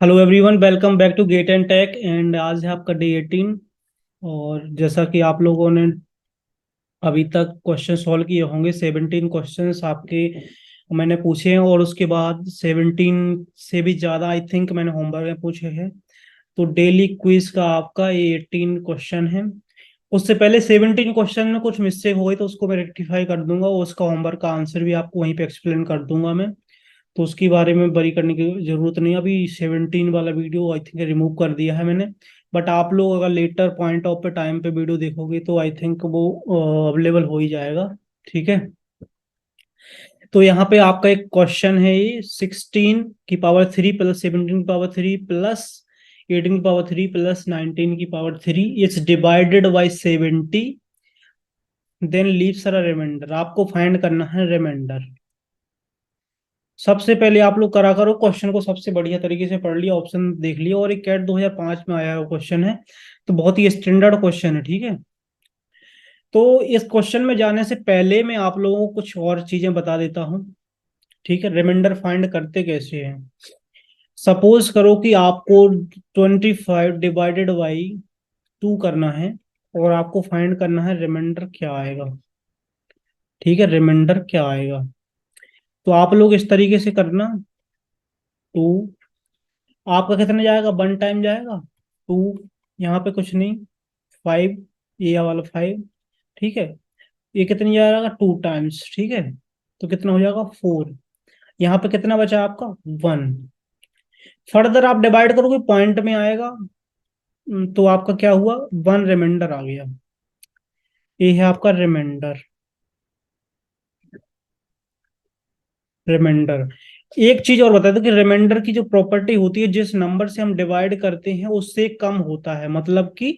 Hello everyone, welcome back to Gate and Tech. And आज है आपका डे 18। और जैसा कि आप लोगों ने अभी तक क्वेश्चन सॉल्व किए होंगे, 17 क्वेश्चंस आपके मैंने पूछे हैं। और उसके बाद 17 से भी ज़्यादा आई थिंक मैंने होमवर्क में पूछे हैं। तो डेली क्विज का आपका ये 18 क्वेश्चन है। उससे पहले 17 क्वेश्चन में कुछ मिस्टेक हो गई तो उसको मैं रेक्टिफाई कर दूंगा, और उसका होमवर्क का आंसर भी आपको वहीं पे एक्सप्लेन कर दूंगा मैं। तो उसके बारे में वरी करने की जरूरत नहीं है। अभी 17 वाला वीडियो आई थिंक रिमूव कर दिया है मैंने। बट आप लोग अगर लेटर पॉइंट ऑफ पे टाइम पे वीडियो देखोगे तो आई थिंक वो अवेलेबल हो ही जाएगा। ठीक है। तो यहाँ पे आपका एक क्वेश्चन है, ये 16 की पावर 3 प्लस 17 की पावर 3 प्लस 18 की पावर 3 प्लस 19 की power 3 it's divided by 70, then leaves a remainder. आपको फाइंड करना है रिमाइंडर। सबसे पहले आप लोग करा करो, क्वेश्चन को सबसे बढ़िया तरीके से पढ़ लिया, ऑप्शन देख लिया। और एक कैट 2005 में आया हुआ क्वेश्चन है, तो बहुत ही स्टैंडर्ड क्वेश्चन है। ठीक है। तो इस क्वेश्चन में जाने से पहले मैं आप लोगों को कुछ और चीजें बता देता हूँ। ठीक है। रिमाइंडर फाइंड करते कैसे हैं। सपोज करो कि आपको 25 डिवाइडेड बाई 2 करना है, और आपको फाइंड करना है रिमाइंडर क्या आएगा। ठीक है, रिमाइंडर क्या आएगा। तो आप लोग इस तरीके से करना। 2, आपका कितना जाएगा, 1 टाइम जाएगा। 2, यहाँ पे कुछ नहीं। 5, ये वाला 5। ठीक है। ये कितनी जाएगा, 2 टाइम्स। ठीक है। तो कितना हो जाएगा, 4। यहाँ पे कितना बचा आपका, 1। फर्दर आप डिवाइड करोगे पॉइंट में आएगा। तो आपका क्या हुआ, 1 रिमाइंडर आ गया। ये है आपका रिमाइंडर। रिमाइंडर। एक चीज और बता दो कि रिमाइंडर की जो प्रॉपर्टी होती है, जिस नंबर से हम डिवाइड करते हैं उससे कम होता है। मतलब कि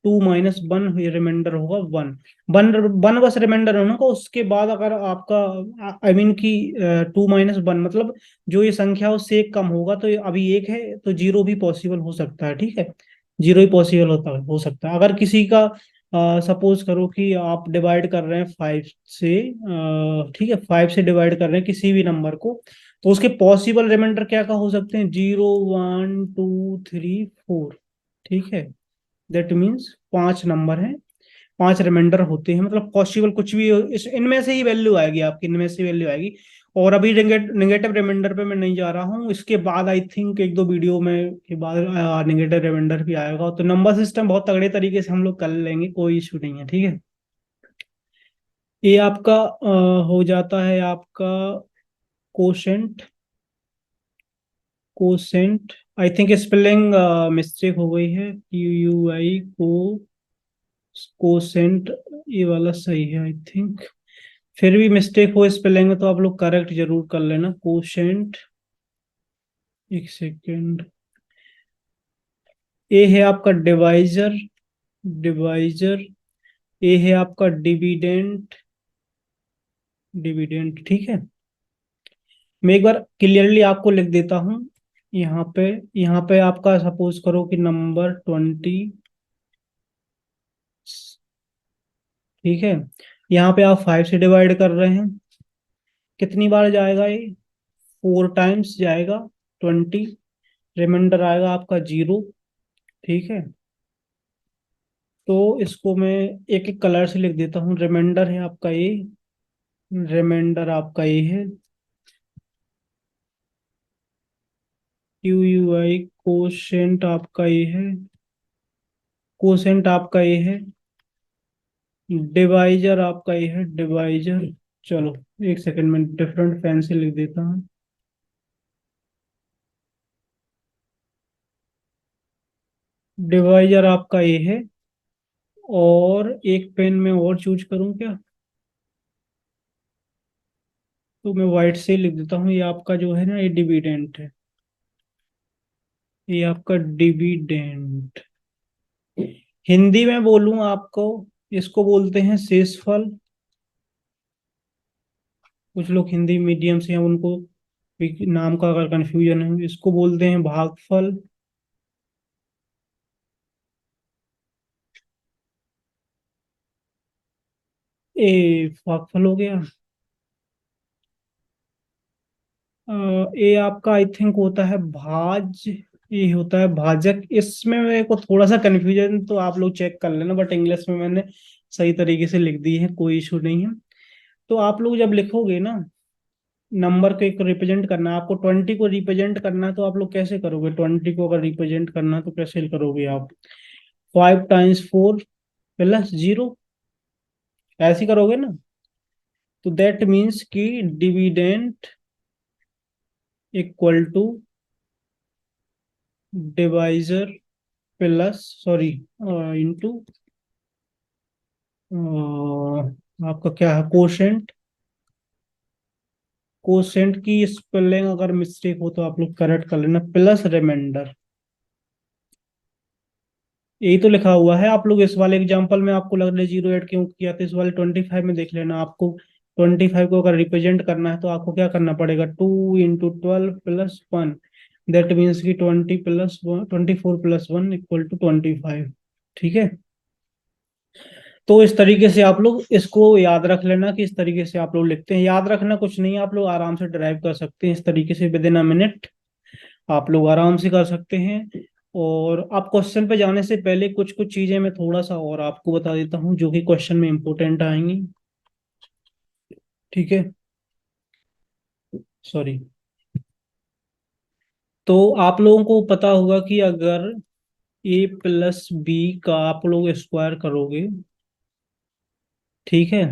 2 - 1 रिमाइंडर होगा 1। वन वन बस रिमाइंडर होना का, उसके बाद अगर आपका आई मीन कि 2 - 1 मतलब जो ये संख्या है उससे एक कम होगा, तो ये अभी एक है तो जीरो भी पॉसिबल हो सकता है। ठीक है। जीरो ही पॉसिबल हो सकता है। अगर किसी का सपोज करो कि आप डिवाइड कर रहे हैं 5 से। ठीक है, 5 से डिवाइड कर रहे हैं किसी भी नंबर को, तो उसके पॉसिबल रिमाइंडर क्या क्या हो सकते हैं, 0, 1, 2, 3, 4। ठीक है। दैट मीन्स 5 नंबर हैं, 5 रिमाइंडर होते हैं। मतलब पॉसिबल कुछ भी इस इनमें से ही वैल्यू आएगी आपकी, इनमें से वैल्यू आएगी। और अभी नेगेटिव रिमाइंडर पे मैं नहीं जा रहा हूँ, इसके बाद आई थिंक एक दो वीडियो में के बाद नेगेटिव रिमाइंडर भी आएगा। तो नंबर सिस्टम बहुत तगड़े तरीके से हम लोग कर लेंगे, कोई इशू नहीं है। ठीक है। ये आपका हो जाता है आपका quotient. Quotient. I think spelling mistake हो गई है, QUI को कोसेंट। ये वाला सही है आई थिंक। फिर भी मिस्टेक हो स्पेलिंग में तो आप लोग करेक्ट जरूर कर लेना, कोशेंट। एक सेकेंड। ए है आपका डिवाइजर। डिवाइजर। ए है आपका डिविडेंट। डिविडेंट। ठीक है। मैं एक बार क्लियरली आपको लिख देता हूँ। यहाँ पे यहाँ पे आपका सपोज करो कि नंबर 20। ठीक है। यहाँ पे आप 5 से डिवाइड कर रहे हैं, कितनी बार जाएगा ये, 4 टाइम्स जाएगा। 20। रिमाइंडर आएगा आपका 0। ठीक है। तो इसको मैं एक एक कलर से लिख देता हूँ। रिमाइंडर है आपका ये। रिमाइंडर आपका ये है, QUI। कोशेंट आपका ये है। कोशेंट आपका ये है। डिवाइजर आपका ये है, डिवाइजर। चलो, एक सेकंड में डिफरेंट पेन से लिख देता हूँ। डिवाइजर आपका ये है। और एक पेन में और चूज करूँ क्या, तो मैं वाइट से ही लिख देता हूँ। ये आपका जो है ना, ये डिविडेंट है। ये आपका डिविडेंट। हिंदी में बोलूं आपको, इसको बोलते हैं शेषफल। कुछ लोग हिंदी मीडियम से हैं, उनको भी नाम का अगर कंफ्यूजन है, इसको बोलते हैं भागफल। ए भागफल हो गया। अ, ए आपका आई थिंक होता है भाज्य। ये होता है भाजक। इसमें मेरे को थोड़ा सा कंफ्यूजन, तो आप लोग चेक कर लेना, बट इंग्लिश में मैंने सही तरीके से लिख दी है, कोई इशू नहीं है। तो आप लोग जब लिखोगे ना, नंबर को एक रिप्रेजेंट करना है आपको, 20 को रिप्रेजेंट करना है, तो आप लोग कैसे करोगे? 20 को अगर रिप्रेजेंट करना है तो कैसे करोगे आप? 5 टाइम्स 4 प्लस 0, ऐसे करोगे ना? तो दैट मीन्स कि dividend equal to divisor plus, sorry, into आपका क्या है, कोशेंट। कोशेंट की स्पेलिंग अगर मिस्टेक हो तो आप लोग करेक्ट कर लेना, प्लस रिमाइंडर। यही तो लिखा हुआ है। आप लोग इस वाले एग्जांपल में आपको लग रहा है जीरो ऐड क्यों किया, तो इस वाले 25 में देख लेना। आपको 25 को अगर रिप्रेजेंट करना है तो आपको क्या करना पड़ेगा? 2 × 12 + 1, दैट मीन्स की 20 + 1, 24 + 1 = 25। ठीक है। तो इस तरीके से आप लोग इसको याद रख लेना कि इस तरीके से आप लोग लिखते हैं। याद रखना कुछ नहीं है, आप लोग आराम से ड्राइव कर सकते हैं इस तरीके से, विद इन अ मिनट आप लोग आराम से कर सकते हैं। और आप क्वेश्चन पे जाने से पहले कुछ कुछ चीजें मैं थोड़ा सा और आपको बता देता हूँ जो कि क्वेश्चन में इंपॉर्टेंट आएंगी। ठीक है, सॉरी। तो आप लोगों को पता होगा कि अगर a + b का आप लोग स्क्वायर करोगे, ठीक है,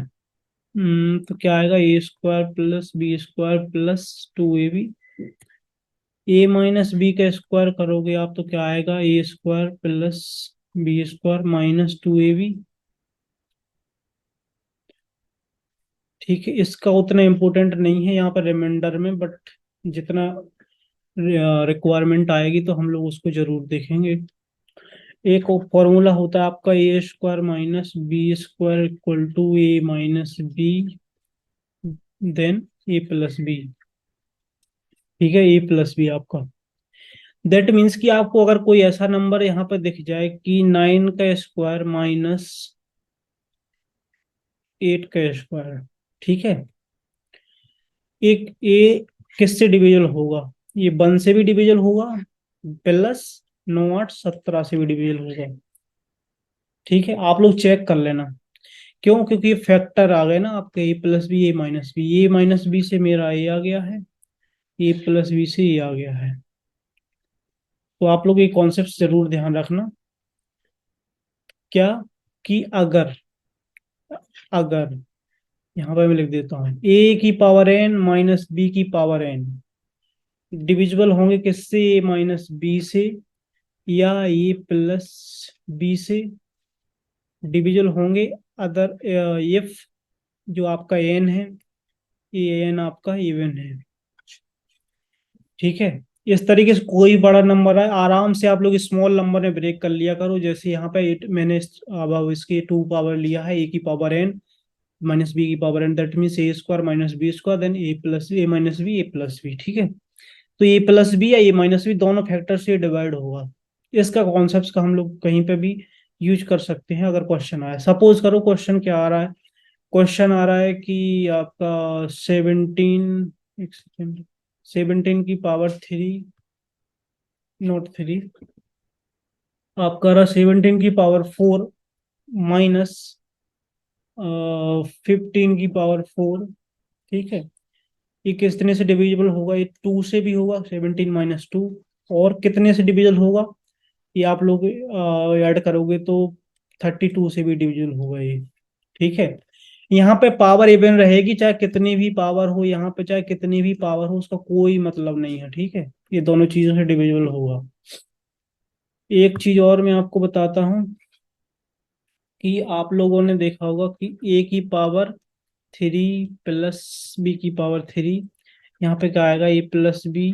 तो क्या आएगा? a² + b² + 2ab। a - b का स्क्वायर करोगे आप तो क्या आएगा? a² + b² - 2ab। ठीक है, इसका उतना इम्पोर्टेंट नहीं है यहाँ पर रिमाइंडर में, बट जितना रिक्वायरमेंट आएगी तो हम लोग उसको जरूर देखेंगे। एक फॉर्मूला होता है आपका, a² - b² = a - b, then a + b। ठीक है, a + b आपका, दैट मीन्स कि आपको अगर कोई ऐसा नंबर यहाँ पर दिख जाए कि 9 का स्क्वायर - 8 का स्क्वायर, ठीक है, एक ए किससे डिविजल होगा? ये 1 से भी डिविजल होगा, प्लस 9 8 17 से भी डिविजल होगा। ठीक है, आप लोग चेक कर लेना। क्यों? क्योंकि ये फैक्टर आ गए ना आपके, a + b a - b, a - b से मेरा ए आ गया है, a + b से ये आ गया है। तो आप लोग ये कॉन्सेप्ट जरूर ध्यान रखना। क्या? कि अगर, अगर यहाँ पर मैं लिख देता हूँ a⁻n - b⁻n डिविजिबल होंगे किससे? a - b से, या a + b से डिविजिबल होंगे अदर इफ जो आपका एन है, ये एन आपका इवन है। ठीक है, इस तरीके से कोई बड़ा नंबर है, आराम से आप लोग स्मॉल नंबर में ब्रेक कर लिया करो। जैसे यहाँ पे मैंने अब इसकी 2 पावर लिया है, a⁻n - b⁻n, that means a² - b², then a + b ठीक है। तो a + b या a - b दोनों फैक्टर से डिवाइड होगा। इसका कॉन्सेप्ट का हम लोग कहीं पे भी यूज कर सकते हैं अगर क्वेश्चन आए। सपोज करो क्वेश्चन क्या आ रहा है, क्वेश्चन आ रहा है कि आपका 17, एक सेकेंड, 17 की पावर 3, नोट 3, आपका रहा 17 की पावर 4 माइनस 15 की पावर 4। ठीक है, ये कितने से डिविजिबल होगा? ये 2 से भी होगा, 17 - 2। और कितने से डिविजिबल होगा? ये आप लोग ऐड करोगे तो 32 से भी डिविजिबल होगा ये। ठीक है, यहाँ पे पावर इवन रहेगी, चाहे कितनी भी पावर हो, यहाँ पे चाहे कितनी भी पावर हो, उसका कोई मतलब नहीं है। ठीक है, ये दोनों चीजों से डिविजिबल होगा। एक चीज और मैं आपको बताता हूँ कि आप लोगों ने देखा होगा कि a⁻³ + b⁻³ यहाँ पे क्या आएगा? a + b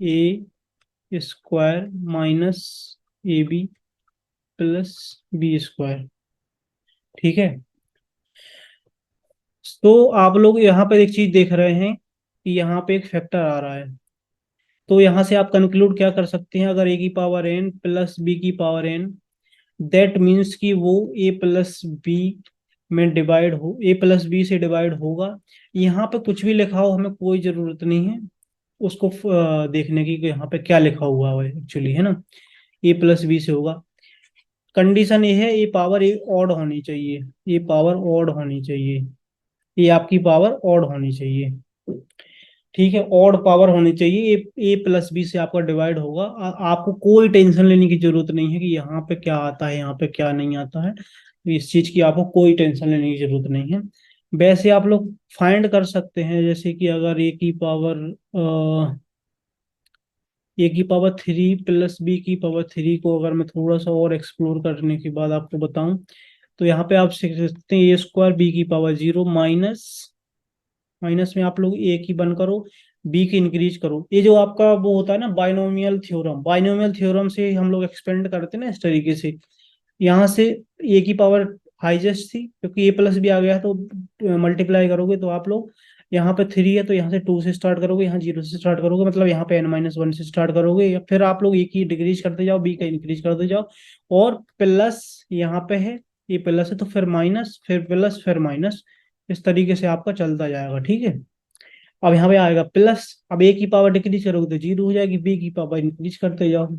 a² - ab + b²। ठीक है, तो आप लोग यहाँ पे एक चीज देख रहे हैं कि यहाँ पे एक फैक्टर आ रहा है। तो यहाँ से आप कंक्लूड क्या कर सकते हैं? अगर a⁻n + b⁻n, दैट मीन्स कि वो a + b में डिवाइड हो, a + b से डिवाइड होगा। यहाँ पे कुछ भी लिखा हो हमें कोई जरूरत नहीं है, उसको देखने की कि यहाँ पे क्या लिखा हुआ है एक्चुअली, है ना। ए प्लस बी से होगा। कंडीशन ये है, ये पावर ए ऑड होनी चाहिए, ये पावर ऑड होनी चाहिए, ये आपकी पावर ऑड होनी चाहिए। ठीक है, ऑड पावर होनी चाहिए। ए प्लस बी से आपका डिवाइड होगा। आपको कोई टेंशन लेने की जरूरत नहीं है कि यहाँ पे क्या आता है, यहाँ पे क्या नहीं आता है। तो इस चीज की आपको कोई टेंशन लेने की जरूरत नहीं है। वैसे आप लोग फाइंड कर सकते हैं, जैसे कि अगर ए की पावर थ्री प्लस बी की पावर थ्री को अगर मैं थोड़ा सा और एक्सप्लोर करने के बाद आपको बताऊं, तो यहाँ पे आप सीख सकते हैं ए स्क्वायर बी की पावर जीरो माइनस, माइनस में आप लोग ए की बन करो, बी की इंक्रीज करो। ये जो आपका वो होता है ना बाइनोमियल थ्योरम, बाइनोमियल थ्योरम से हम लोग एक्सपेंड करते हैं ना इस तरीके से। यहाँ से ए की पावर हाईएस्ट थी, क्योंकि ए प्लस भी आ गया, तो मल्टीप्लाई करोगे तो आप लोग यहाँ पे थ्री है तो यहाँ से टू से स्टार्ट करोगे, यहाँ जीरो से स्टार्ट करोगे, मतलब यहाँ पे n-1 से स्टार्ट करोगे, या फिर आप लोग ए की डिक्रीज करते जाओ, बी का इंक्रीज करते जाओ, और प्लस यहाँ पे है, ये प्लस है तो फिर माइनस, फिर प्लस, फिर माइनस, इस तरीके से आपका चलता जाएगा। ठीक है, अब यहाँ पे आएगा प्लस, अब ए की पावर डिक्रीज करोगे तो जीरो हो जाएगी, बी की पावर इंक्रीज करते जाओ,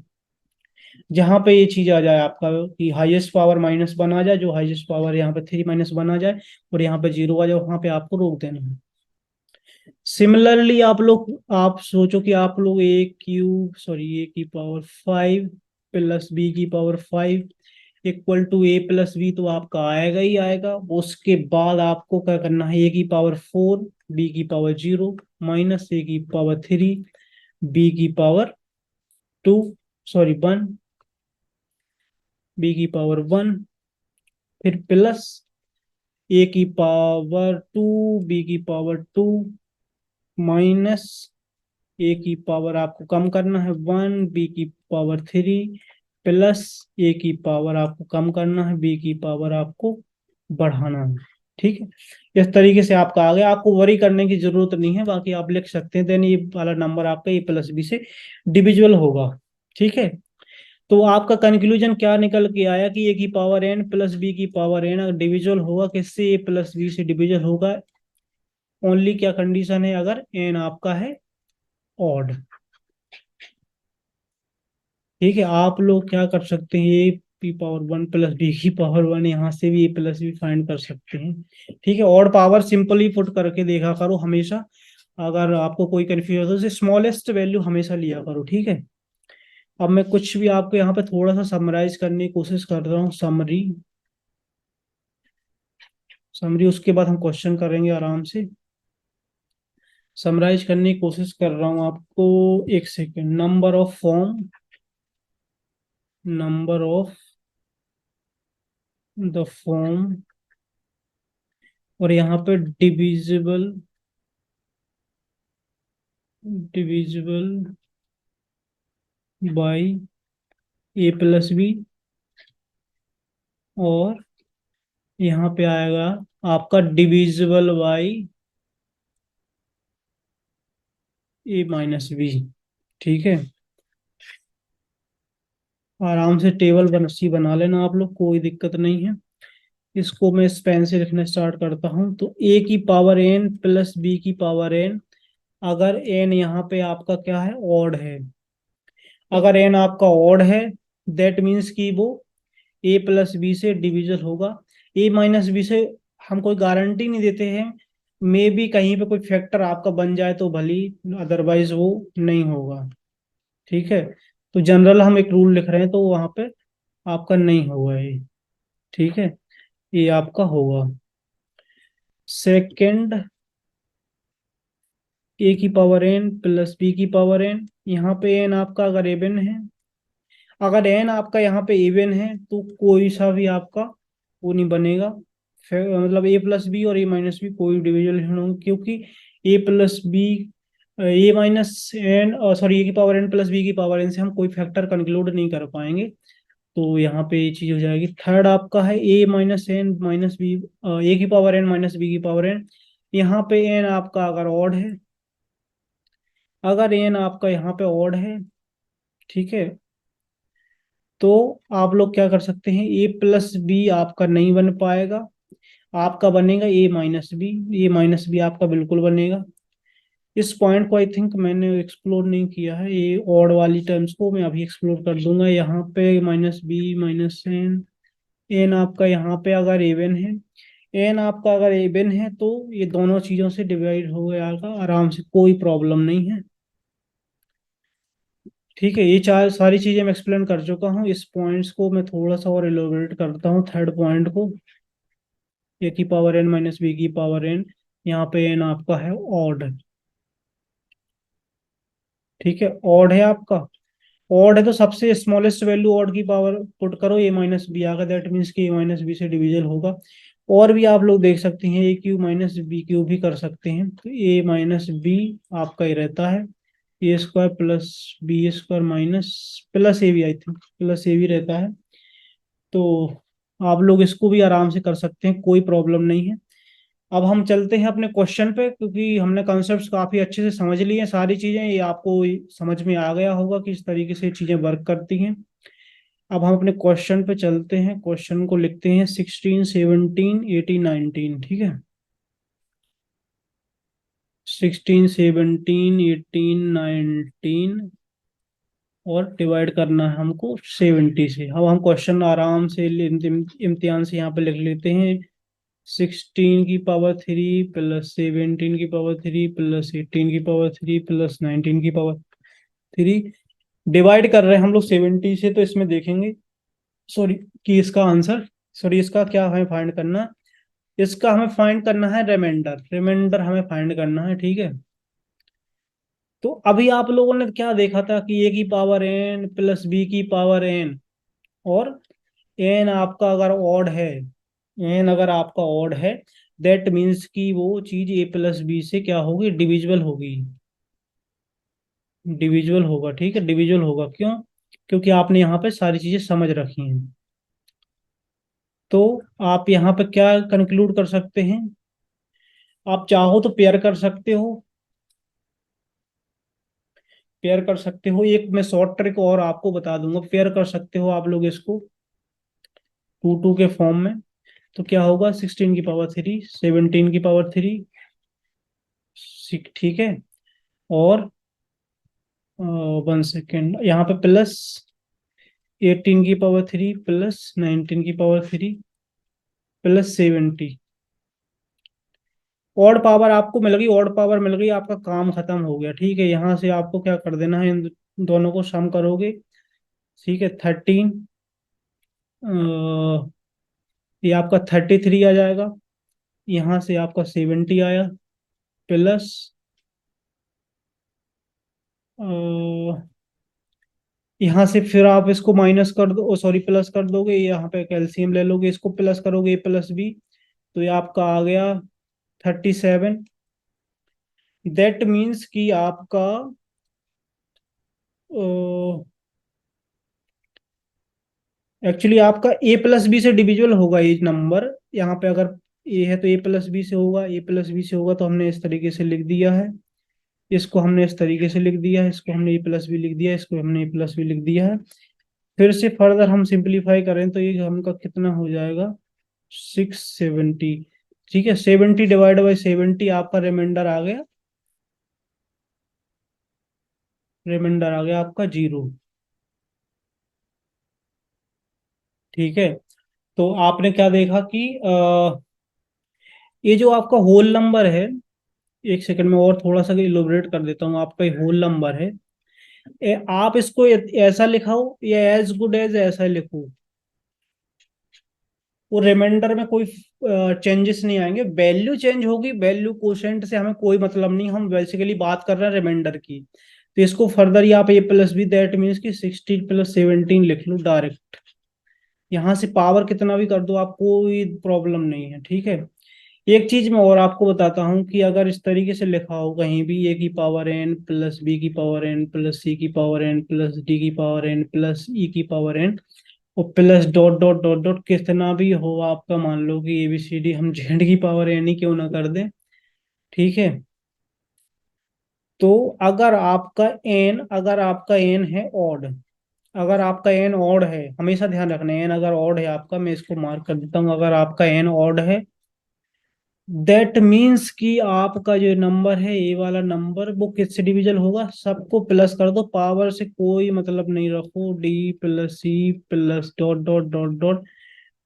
जहां पे ये चीज आ जाए आपका कि हाईएस्ट पावर -1 आ जाए, जो हाईएस्ट पावर यहाँ पे 3 - 1 आ जाए, और यहाँ पे जीरो आ जाए, वहां पे आपको रोक देना है। सिमिलरली आप सोचो कि आप लोग ए की पावर 5 प्लस बी की power 5 equal to A plus B, तो आपका आएगा ही आएगा। उसके बाद आपको क्या करना है, ए की पावर 4 बी की पावर जीरो माइनस ए की पावर 3 बी की पावर 2, सॉरी 1, बी की पावर 1, फिर प्लस ए की पावर 2 बी की पावर 2 माइनस ए की पावर आपको कम करना है 1 बी की पावर 3 प्लस ए की पावर आपको कम करना है, बी की पावर आपको बढ़ाना है। ठीक है, इस तरीके से आपका आ गया, आपको वरी करने की जरूरत नहीं है, बाकी आप लिख सकते हैं। देन ये वाला नंबर आपका ए प्लस बी से डिविजिबल होगा। ठीक है, तो आपका कंक्लूजन क्या निकल के आया कि ए की पावर एन प्लस बी की पावर एन डिविजिबल होगा किससे, ए प्लस बी से डिविजिबल होगा। ओनली क्या कंडीशन है, अगर एन आपका है ऑड। ठीक है, आप लोग क्या कर सकते हैं, A P power 1 plus B की पावर 1, यहाँ से भी ए प्लस बी फाइंड कर सकते हैं। ठीक है, ऑड पावर सिंपली पुट करके देखा करो हमेशा। अगर आपको कोई कंफ्यूजन हो तो स्मॉलेस्ट वैल्यू हमेशा लिया करो। ठीक है, अब मैं कुछ भी आपको यहाँ पे थोड़ा सा समराइज करने की कोशिश कर रहा हूँ, समरी समरी, उसके बाद हम क्वेश्चन करेंगे आराम से। समराइज करने की कोशिश कर रहा हूँ आपको, एक second. Number of the form, और यहाँ पे divisible by A plus B, और यहाँ पे आएगा आपका divisible by A minus B. ठीक है, आराम से टेबल सी बना लेना आप लोग, कोई दिक्कत नहीं है। इसको मैं इस पेन से लिखना स्टार्ट करता हूँ। तो ए की पावर एन प्लस बी की पावर एन, अगर एन यहाँ पे आपका क्या है, ऑड है, अगर एन आपका ऑड है, दैट मीन्स कि वो ए प्लस बी से डिविजल होगा। ए माइनस बी से हम कोई गारंटी नहीं देते हैं, मे भी कहीं पे कोई फैक्टर आपका बन जाए तो भली, अदरवाइज वो नहीं होगा। ठीक है, तो जनरल हम एक रूल लिख रहे हैं, तो वहां पे आपका नहीं होगा ये। ठीक है, ये आपका होगा। सेकंड, ए की पावर एन प्लस बी की पावर एन, यहाँ पे एन आपका अगर इवन है, अगर एन आपका यहाँ पे इवन है तो कोई सा भी आपका वो नहीं बनेगा। मतलब ए प्लस बी और ए माइनस बी कोई डिविजन नहीं होंगे, क्योंकि ए प्लस बी, ए माइनस एन, सॉरी ए की पावर एन प्लस बी की पावर एन से हम कोई फैक्टर कंक्लूड नहीं कर पाएंगे। तो यहाँ पे ये चीज हो जाएगी। थर्ड आपका है ए माइनस एन माइनस बी, ए की पावर एन माइनस बी की पावर एन, यहाँ पे एन आपका अगर ऑड है, अगर एन आपका यहाँ पे ऑड है, ठीक है, तो आप लोग क्या कर सकते हैं, ए प्लस बी आपका नहीं बन पाएगा, आपका बनेगा ए माइनस बी। ए माइनस बी आपका बिल्कुल बनेगा। इस पॉइंट को आई थिंक मैंने एक्सप्लोर नहीं किया है, ये ऑड वाली टर्म्स को मैं अभी एक्सप्लोर कर दूंगा। यहाँ पे minus B minus N, N आपका यहाँ पे अगर एवन है, एन आपका अगर एवन है तो ये दोनों चीजों से डिवाइड हो जाएगा आराम से, कोई प्रॉब्लम नहीं है। ठीक है, ये चार सारी चीजें मैं एक्सप्लेन कर चुका हूँ। इस पॉइंट्स को मैं थोड़ा सा और एलोबरेट करता हूँ, थर्ड पॉइंट को। ए की पावर एन माइनस बी की पावर एन, यहाँ पे एन आपका है ऑड। ठीक है, ऑड है आपका, ऑड है तो सबसे स्मॉलेस्ट वैल्यू ऑड की पावर पुट करो, ए माइनस बी आएगा, दैट मीन्स कि ए माइनस बी से डिविजल होगा। और भी आप लोग देख सकते हैं, ए क्यू माइनस बी क्यू भी कर सकते हैं, तो ए माइनस बी आपका ही रहता है, A square plus B square minus plus A B, I think plus A B रहता है। तो आप लोग इसको भी आराम से कर सकते हैं, कोई प्रॉब्लम नहीं है। अब हम चलते हैं अपने क्वेश्चन पे, क्योंकि हमने कॉन्सेप्ट्स काफी अच्छे से समझ लिए हैं, सारी चीजें ये आपको समझ में आ गया होगा कि इस तरीके से चीजें वर्क करती हैं। अब हम अपने क्वेश्चन पे चलते हैं, क्वेश्चन को लिखते हैं 16 17 18 19। ठीक है, 16 17 18 19 और डिवाइड करना है हमको 70 से। अब हम क्वेश्चन आराम से इम्तिहान से यहाँ पे लिख लेते हैं। 16 की पावर 3 प्लस 17 की पावर 3 प्लस 18 की पावर 3 प्लस 19 की पावर 3, डिवाइड कर रहे हैं हम लोग 70 से, तो इसमें देखेंगे सॉरी कि इसका आंसर, सॉरी इसका क्या हमें फाइंड करना, इसका हमें फाइंड करना है रिमाइंडर, रिमाइंडर हमें फाइंड करना है। ठीक है, तो अभी आप लोगों ने क्या देखा था कि ए की पावर एन प्लस बी की पावर एन, और एन आपका अगर ऑड है, एन अगर आपका ऑड है, दैट मीन्स कि वो चीज ए प्लस बी से क्या होगी, डिविजिबल होगी, डिविजिबल होगा। ठीक है, डिविजिबल होगा, क्यों? क्योंकि आपने यहाँ पे सारी चीजें समझ रखी हैं। तो आप यहाँ पे क्या कंक्लूड कर सकते हैं, आप चाहो तो पेयर कर सकते हो, पेयर कर सकते हो। एक मैं शॉर्ट ट्रिक और आपको बता दूंगा, पेयर कर सकते हो आप लोग इसको टू टू के फॉर्म में। तो क्या होगा, 16 की पावर 3 17 की पावर 3, ठीक है, और 1 सेकेंड, यहाँ पे प्लस 18 की पावर 3 प्लस 19 की पावर 3 प्लस 70। ऑड पावर आपको मिल गई, ऑड पावर मिल गई, आपका काम खत्म हो गया। ठीक है, यहाँ से आपको क्या कर देना है, इन दोनों को सम करोगे। ठीक है, 13, ये आपका 33 आ जाएगा, यहाँ से आपका 70 आया, प्लस यहाँ से फिर आप इसको माइनस कर दो, सॉरी प्लस कर दोगे, यहाँ पे कैल्शियम ले लोगे, इसको प्लस करोगे ए प्लस बी, तो ये आपका आ गया 37। दैट मीन्स कि आपका एक्चुअली आपका ए प्लस बी से डिविजुअल होगा ये नंबर, यहाँ पे अगर ए है तो ए प्लस बी से होगा, ए प्लस बी से होगा तो हमने इस तरीके से लिख दिया है, इसको हमने इस तरीके से लिख दिया है, इसको हमने ए प्लस बी लिख दिया है, इसको हमने ए प्लस बी लिख दिया है। फिर से फर्दर हम सिंप्लीफाई करें तो ये हमका कितना हो जाएगा, 670। ठीक है, 70/70 आपका रिमाइंडर आ गया, रिमाइंडर आ गया आपका 0। ठीक है, तो आपने क्या देखा कि ये जो आपका होल नंबर है, एक सेकंड में और थोड़ा सा इलोबरेट कर देता हूँ, आपका ये होल नंबर है, आप इसको ऐसा लिखाओ या एज गुड एज ऐसा लिखो, वो रिमाइंडर में कोई चेंजेस नहीं आएंगे, वैल्यू चेंज होगी, वैल्यू कोशेंट से हमें कोई मतलब नहीं, हम बेसिकली बात कर रहे हैं रिमाइंडर की। तो इसको फर्दर यहाँ पे ए प्लस बी, दैट मीन्स कि 16 + 17 लिख लो डायरेक्ट, यहाँ से पावर कितना भी कर दो, आप कोई प्रॉब्लम नहीं है। ठीक है, एक चीज मैं और आपको बताता हूँ कि अगर इस तरीके से लिखा हो कहीं भी, ए की पावर एन प्लस बी की पावर एन प्लस सी की पावर एन प्लस डी की पावर एन प्लस ई की पावर एन, और plus dot dot dot dot कितना भी हो आपका, मान लो कि ABCD, हम जेड की पावर एन ही क्यों ना कर दें। ठीक है, तो अगर आपका एन है ऑड, अगर आपका एन ऑड है, हमेशा ध्यान रखना, एन अगर ऑड है आपका, मैं इसको मार्क कर देता हूँ, अगर आपका एन ऑड है दैट मीन्स कि आपका जो नंबर है, ये वाला नंबर, वो किससे डिविजल होगा? सबको प्लस कर दो, पावर से कोई मतलब नहीं रखो, D plus C plus dot dot dot dot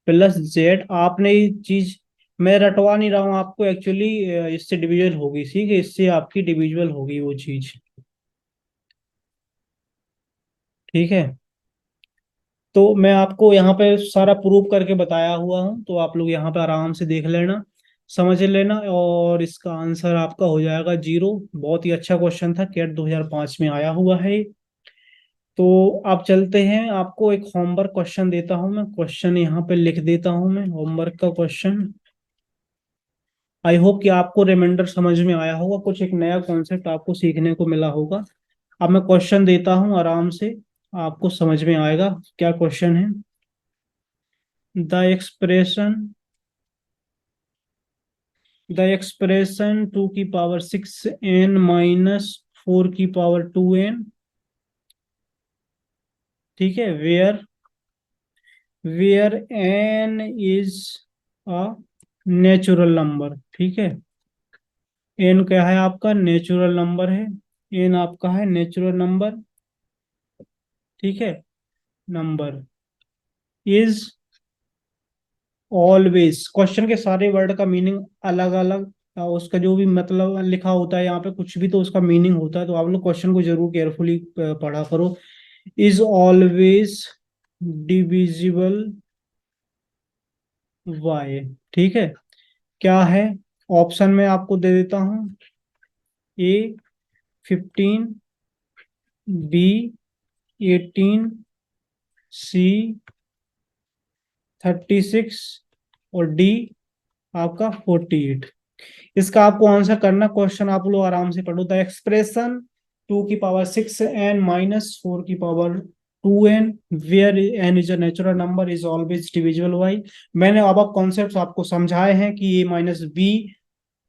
plus Z. आपने ये चीज, मैं रटवा नहीं रहा हूँ आपको, एक्चुअली इससे डिविजल होगी, ठीक है, इससे आपकी डिविजिबल होगी वो चीज। ठीक है, तो मैं आपको यहाँ पे सारा प्रूव करके बताया हुआ हूँ, तो आप लोग यहाँ पे आराम से देख लेना, समझ लेना, और इसका आंसर आपका हो जाएगा 0। बहुत ही अच्छा क्वेश्चन था, कैट 2005 में आया हुआ है। तो आप चलते हैं, आपको एक होमवर्क क्वेश्चन देता हूँ मैं, क्वेश्चन यहाँ पे लिख देता हूँ मैं, होमवर्क का क्वेश्चन। आई होप कि आपको रिमाइंडर समझ में आया होगा, कुछ एक नया कॉन्सेप्ट आपको सीखने को मिला होगा। अब मैं क्वेश्चन देता हूँ आराम से, आपको समझ में आएगा क्या क्वेश्चन है। द एक्सप्रेशन टू की पावर 6n माइनस 4 की पावर 2n, ठीक है, where n is a natural number, ठीक है, n क्या है आपका? नेचुरल नंबर है, n आपका है नेचुरल नंबर, ठीक है, नंबर इज ऑलवेज, क्वेश्चन के सारे वर्ड का मीनिंग अलग अलग, उसका जो भी मतलब लिखा होता है यहाँ पे, कुछ भी तो उसका मीनिंग होता है, तो आप लोग क्वेश्चन को जरूर केयरफुली पढ़ा करो। इज ऑलवेज डिविजिबल बाय, ठीक है, क्या है? ऑप्शन में आपको दे देता हूँ, ए 15, बी 18, सी 36, और डी आपका 48। इसका आपको आंसर करना, क्वेश्चन आप लोग आराम से पढ़ो। द एक्सप्रेशन 2 की पावर 6n माइनस 4 की power 2n where n is a natural number is always divisible by. मैंने अब कॉन्सेप्ट आपको समझाए हैं कि ए माइनस बी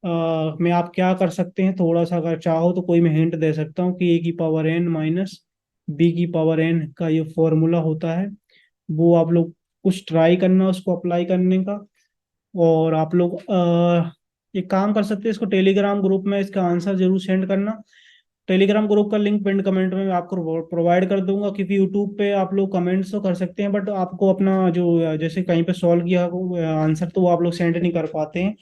में आप क्या कर सकते हैं, थोड़ा सा अगर चाहो तो कोई मैं हिंट दे सकता हूँ कि a की पावर n माइनस b की पावर n का ये फॉर्मूला होता है, वो आप लोग कुछ ट्राई करना उसको अप्लाई करने का। और आप लोग एक काम कर सकते हैं, इसको टेलीग्राम ग्रुप में इसका आंसर जरूर सेंड करना। टेलीग्राम ग्रुप का लिंक पिन कमेंट में मैं आपको प्रोवाइड कर दूंगा, क्योंकि यूट्यूब पे आप लोग कमेंट्स तो कर सकते हैं, बट आपको अपना जो जैसे कहीं पे सॉल्व किया आंसर, तो वो आप लोग सेंड नहीं कर पाते हैं।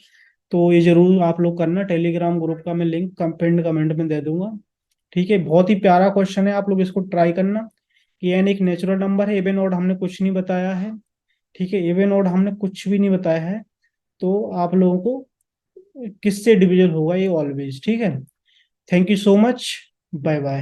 तो ये जरूर आप लोग करना, टेलीग्राम ग्रुप का मैं लिंक पिन कमेंट में दे दूंगा। ठीक है, बहुत ही प्यारा क्वेश्चन है, आप लोग इसको ट्राई करना। कि एन एक नेचुरल नंबर है, इवन ऑड हमने कुछ नहीं बताया है, ठीक है, इवन ऑड हमने कुछ भी नहीं बताया है। तो आप लोगों को किससे डिविजन होगा ये ऑलवेज, ठीक है। Thank you so much, bye bye.